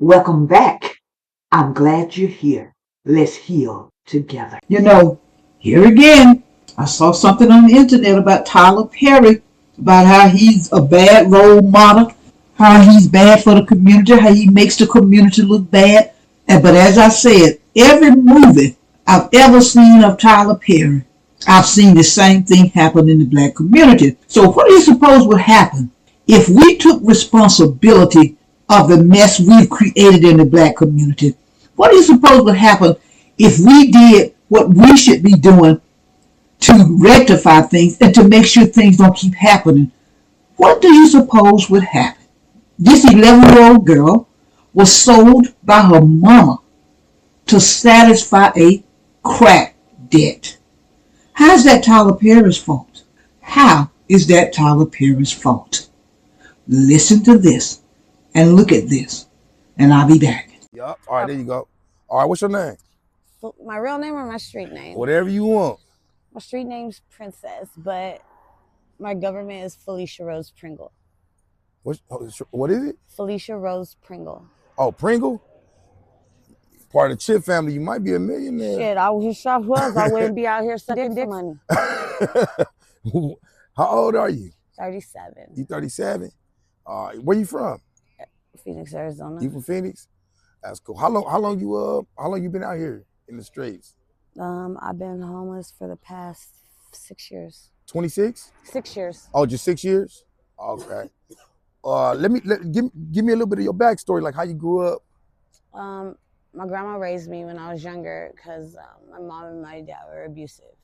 Welcome back. I'm glad you're here. Let's heal together. Here again, I saw something on the internet about Tyler Perry, about how he's a bad role model, how he's bad for the community, how he makes the community look bad. But as I said, every movie I've ever seen of Tyler Perry, I've seen the same thing happen in the black community. So what do you suppose would happen if we took responsibility of the mess we've created in the black community? What do you suppose would happen if we did what we should be doing to rectify things and to make sure things don't keep happening? What do you suppose would happen? This 11-year-old girl was sold by her mama to satisfy a crack debt. How is that Tyler Perry's fault? How is that Tyler Perry's fault? Listen to this and look at this, and I'll be back. Yup. All right, there you go. All right, what's your name? My real name or my street name? Whatever you want. My street name's Princess, but my government is Felicia Rose Pringle. What is it? Felicia Rose Pringle. Oh, Pringle? Part of the Chip family. You might be a millionaire. Shit, I wish I was. I wouldn't be out here sucking dick for money. How old are you? 37. You 37? Where you from? Phoenix, Arizona. You from Phoenix? That's cool. How long you been out here in the streets? I've been homeless for the past 6 years. 26? 6 years. Oh, just 6 years? Okay. Give me a little bit of your backstory, like how you grew up. My grandma raised me when I was younger because my mom and my dad were abusive.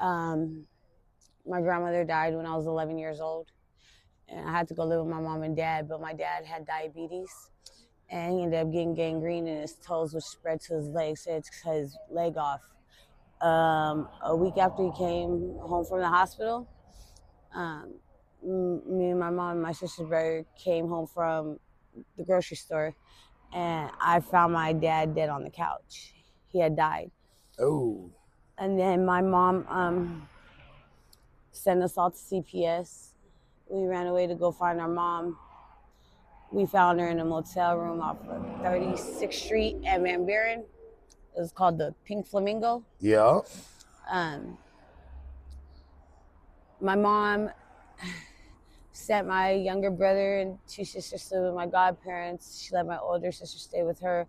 My grandmother died when I was 11 years old, and I had to go live with my mom and dad, but my dad had diabetes, and he ended up getting gangrene in his toes, which spread to his legs, so it took his leg off. A week after he came home from the hospital, me and my mom and my sister's brother came home from the grocery store, and I found my dad dead on the couch. He had died. Oh. And then my mom sent us all to CPS. We ran away to go find our mom. We found her in a motel room off of 36th Street at Van Buren. It was called the Pink Flamingo. Yeah. My mom sent my younger brother and two sisters to live with my godparents. She let my older sister stay with her,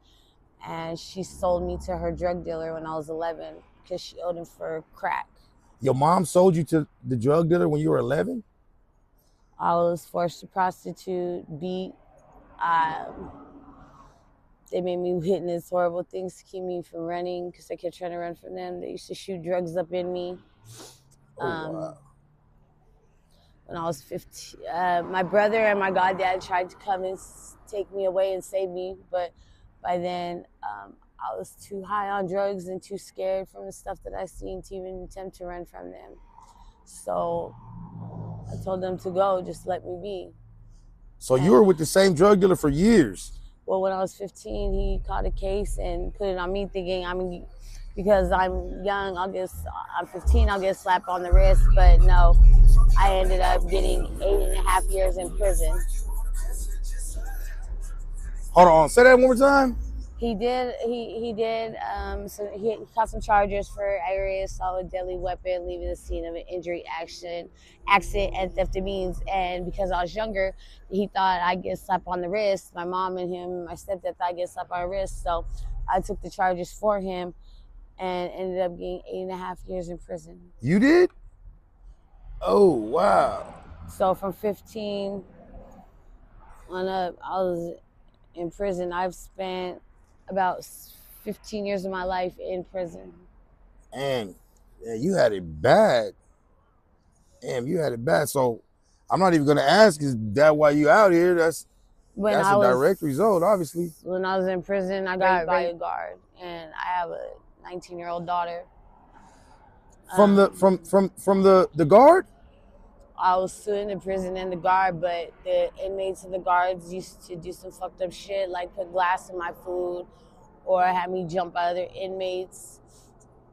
and she sold me to her drug dealer when I was 11 because she owed him for crack. Your mom sold you to the drug dealer when you were 11? I was forced to prostitute, beat. They made me witness horrible things to keep me from running because I kept trying to run from them. They used to shoot drugs up in me. Wow. When I was 15, my brother and my goddad tried to come and take me away and save me, but by then I was too high on drugs and too scared from the stuff that I seen to even attempt to run from them. So I told them to go, just let me be. So you were with the same drug dealer for years? Well, when I was 15, he caught a case and put it on me, thinking because I'm young, I'm 15, I'll get slapped on the wrist. But no, I ended up getting 8.5 years in prison. Hold on, say that one more time. He did. So he caught some charges for aggravated assault with deadly weapon, leaving the scene of an injury, accident, and theft of means. And because I was younger, he thought I'd get slapped on the wrist. My mom and him, my stepdad, thought I'd get slapped on the wrist. So I took the charges for him and ended up getting 8.5 years in prison. You did? Oh, wow. So from 15 on up, I was in prison. I've spent about 15 years of my life in prison. And you had it bad. Damn, you had it bad. So I'm not even going to ask, is that why you out here? That's a direct result, obviously. When I was in prison, I got by a guard, and I have a 19-year-old daughter. From the guard? I was suing the prison and the guard, but the inmates and the guards used to do some fucked up shit, like put glass in my food or have me jump other inmates.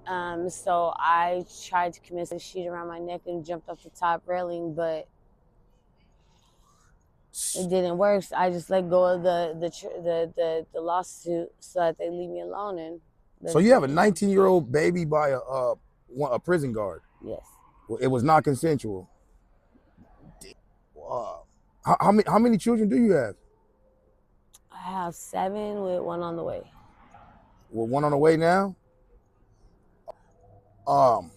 So I tried to commit a sheet around my neck and jumped off the top railing, but It didn't work. So I just let go of the lawsuit so that they leave me alone. And so you have a 19-year-old baby by a prison guard. Yes. Well, it was not consensual. How many children do you have? I have 7 with 1 on the way. Well, 1 on the way now. Man,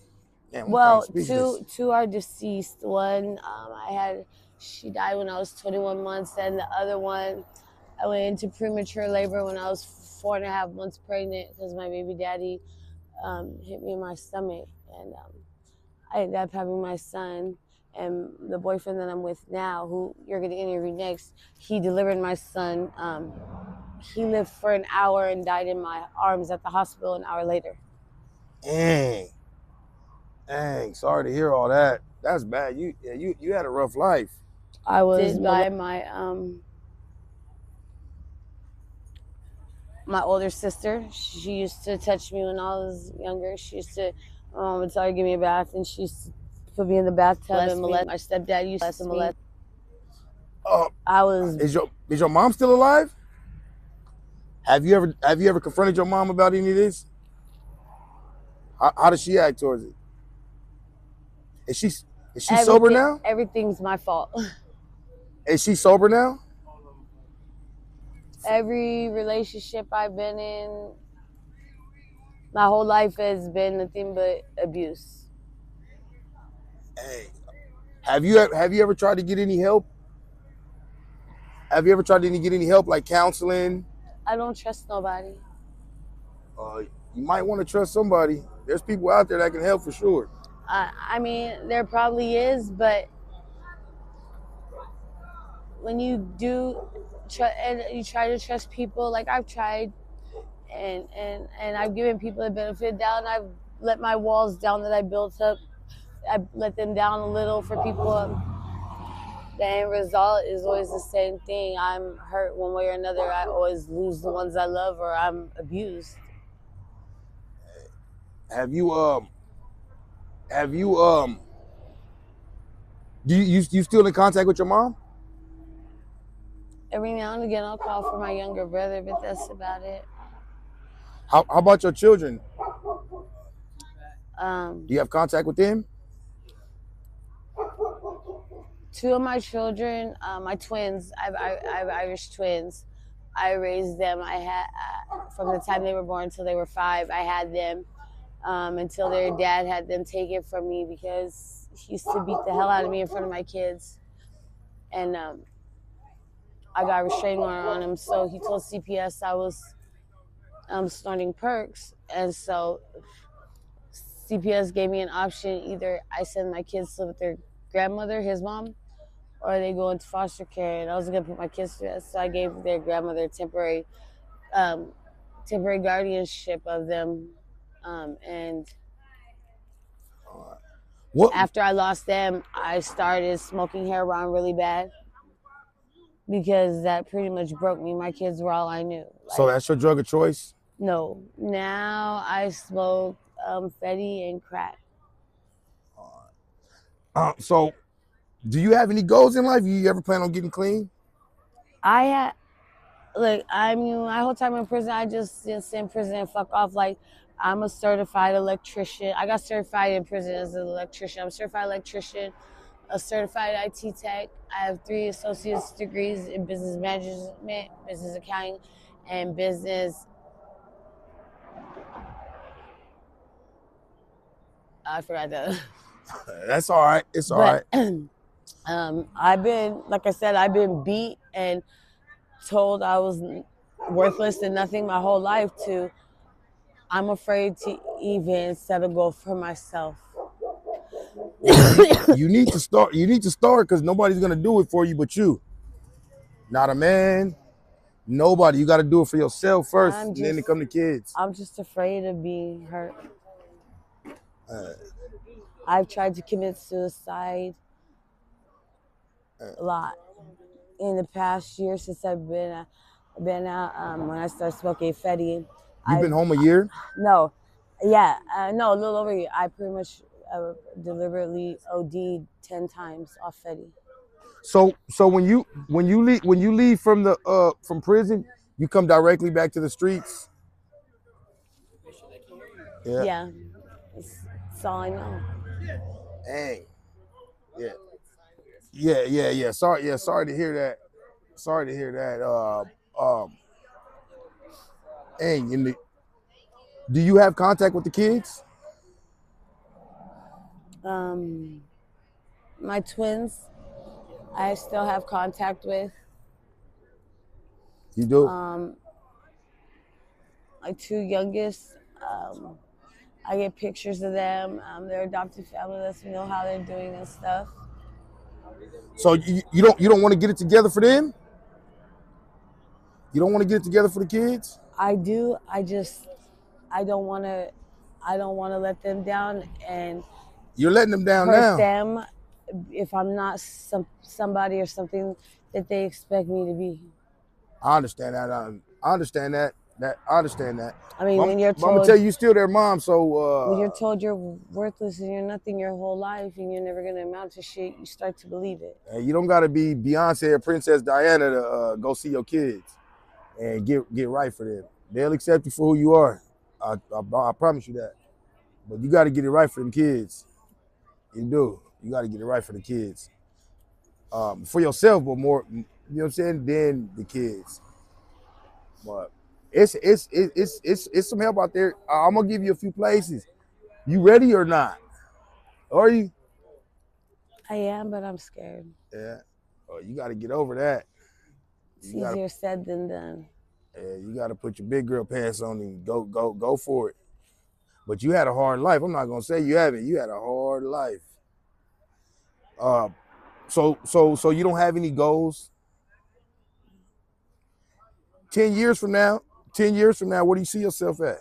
well, two are deceased. One, she died when I was 21 months, and the other one, I went into premature labor when I was 4.5 months pregnant because my baby daddy hit me in my stomach, and I ended up having my son. And the boyfriend that I'm with now, who you're going to interview next, he delivered my son. He lived for an hour and died in my arms at the hospital an hour later. Dang, sorry to hear all that. That's bad. You had a rough life. I was by my older sister. She used to touch me when I was younger. She used to would tell her to give me a bath, and she used to put me in the bathtub and molest. My stepdad used to molest. Is your mom still alive? Have you ever confronted your mom about any of this? How does she act towards it? Is she sober now? Everything's my fault. Is she sober now? Every relationship I've been in, my whole life has been nothing but abuse. Hey, have you ever tried to get any help? Have you ever tried to get any help, like counseling? I don't trust nobody. You might want to trust somebody. There's people out there that can help for sure. I mean, there probably is, but when you do and you try to trust people, like I've tried, and I've given people the benefit of the doubt, and I've let my walls down that I built up. I let them down a little for people. The end result is always the same thing. I'm hurt one way or another. I always lose the ones I love, or I'm abused. Do you still in contact with your mom? Every now and again I'll call for my younger brother, but that's about it. How about your children? Do you have contact with them? 2 of my children, my twins, I have Irish twins. I raised them. I had from the time they were born until they were 5. I had them until their dad had them taken from me because he used to beat the hell out of me in front of my kids, and I got a restraining order on him. So he told CPS I was snorting perks, and so CPS gave me an option: either I send my kids to live with their grandmother, his mom, or they go into foster care. And I was gonna put my kids through that, so I gave their grandmother temporary guardianship of them. And after I lost them, I started smoking heroin really bad because that pretty much broke me. My kids were all I knew. So that's your drug of choice? No. Now I smoke Fetty and crack. So do you have any goals in life? You ever plan on getting clean? My whole time in prison, I just sit in prison and fuck off. Like, I'm a certified electrician. I got certified in prison as an electrician. I'm a certified electrician, a certified IT tech. I have 3 associate's degrees in business management, business accounting, and business. I forgot that. That's all right. It's all right. I've been beat and told I was worthless and nothing my whole life. I'm afraid to even set a goal for myself. You need to start because nobody's gonna do it for you but you. Not a man, nobody. You got to do it for yourself first, and then it come to kids. I'm just afraid of being hurt. I've tried to commit suicide a lot in the past year since I've been out. When I started smoking Fetty. You've been home a year? No, yeah, no, a little over a year. I pretty much deliberately OD'd 10 times off Fetty. So when you leave from the from prison, you come directly back to the streets. Yeah. That's all I know. Dang. Yeah. Sorry to hear that. Sorry to hear that. Dang. Do you have contact with the kids? My twins, I still have contact with. You do? My two youngest, I get pictures of them. Their adopted family lets me know how they're doing and stuff. So you don't want to get it together for them? You don't want to get it together for the kids? I do. I don't want to let them down, and you're letting them down hurt now. them if I'm not somebody or something that they expect me to be. I understand that. I understand that. I understand that. I mean, when you're told, I'm gonna tell you, still their mom. So when you're told you're worthless and you're nothing your whole life and you're never gonna amount to shit, you start to believe it. You don't gotta be Beyonce or Princess Diana to go see your kids and get right for them. They'll accept you for who you are. I promise you that. But you got to get it right for them kids. You do. You got to get it right for the kids. For yourself, but more, you know what I'm saying, than the kids. But it's some help out there. I'm gonna give you a few places. You ready or not? Are you? I am, but I'm scared. Yeah. Oh, you got to get over that. It's easier said than done. Yeah, you got to put your big girl pants on and go for it. But you had a hard life. I'm not gonna say you haven't. You had a hard life. So you don't have any goals? 10 years from now, where do you see yourself at?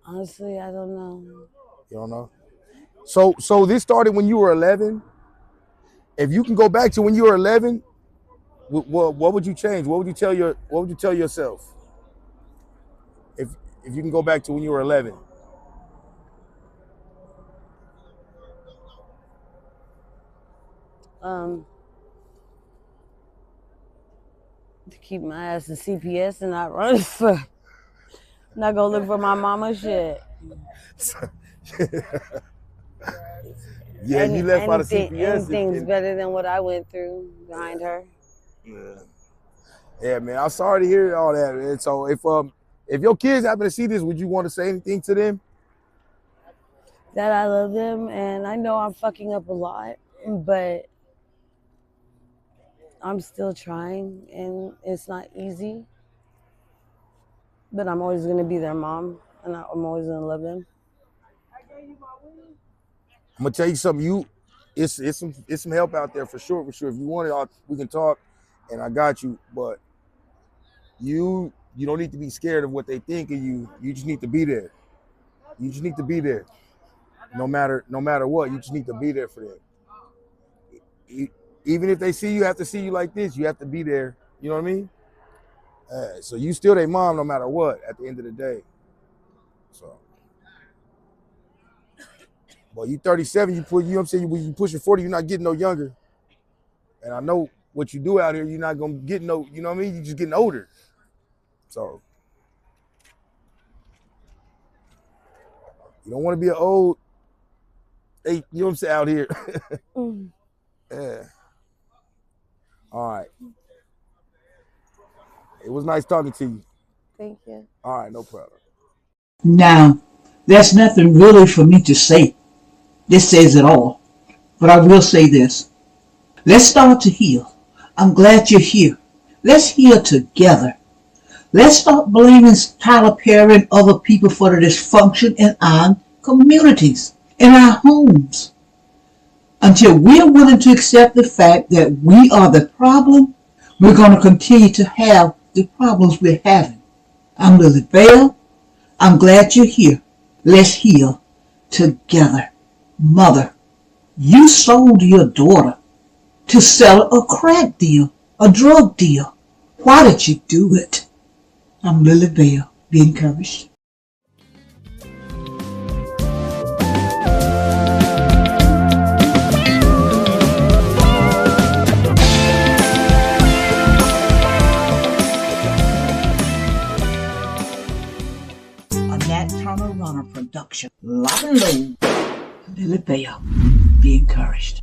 Honestly, I don't know. You don't know? So this started when you were 11. If you can go back to when you were 11, what would you change? What would you tell yourself? If you can go back to when you were 11. To keep my ass in CPS and not run for, not go look for my mama shit. Yeah, you left out of CPS. Anything's better than what I went through behind her. Yeah, man. I'm sorry to hear all that, man. So if your kids happen to see this, would you want to say anything to them? That I love them, and I know I'm fucking up a lot, but I'm still trying, and it's not easy. But I'm always gonna be their mom, and I'm always gonna love them. I'm gonna tell you something. It's some help out there for sure. If you want it, we can talk, and I got you. But you don't need to be scared of what they think of you. You just need to be there. You just need to be there. No matter what, you just need to be there for them. Even if they see you, have to see you like this. You have to be there. You know what I mean? So you still their mom, no matter what. At the end of the day. So. Well, you 37, you know what I'm saying? When you pushing 40, you're not getting no younger. And I know what you do out here, you're not gonna get no, you know what I mean? You're just getting older. So you don't want to be an old, you know what I'm saying, out here. Yeah. All right. It was nice talking to you. Thank you. All right, no problem. Now, there's nothing really for me to say. This says it all. But I will say this. Let's start to heal. I'm glad you're here. Let's heal together. Let's stop blaming Tyler Perry and other people for the dysfunction in our communities, in our homes. Until we're willing to accept the fact that we are the problem, we're going to continue to have the problems we're having. I'm Lily Bell. I'm glad you're here. Let's heal together. Mother, you sold your daughter to sell a crack deal, a drug deal. Why did you do it? I'm Lily Bell. Be encouraged. production. Lock and load. Billy Bell. Be encouraged.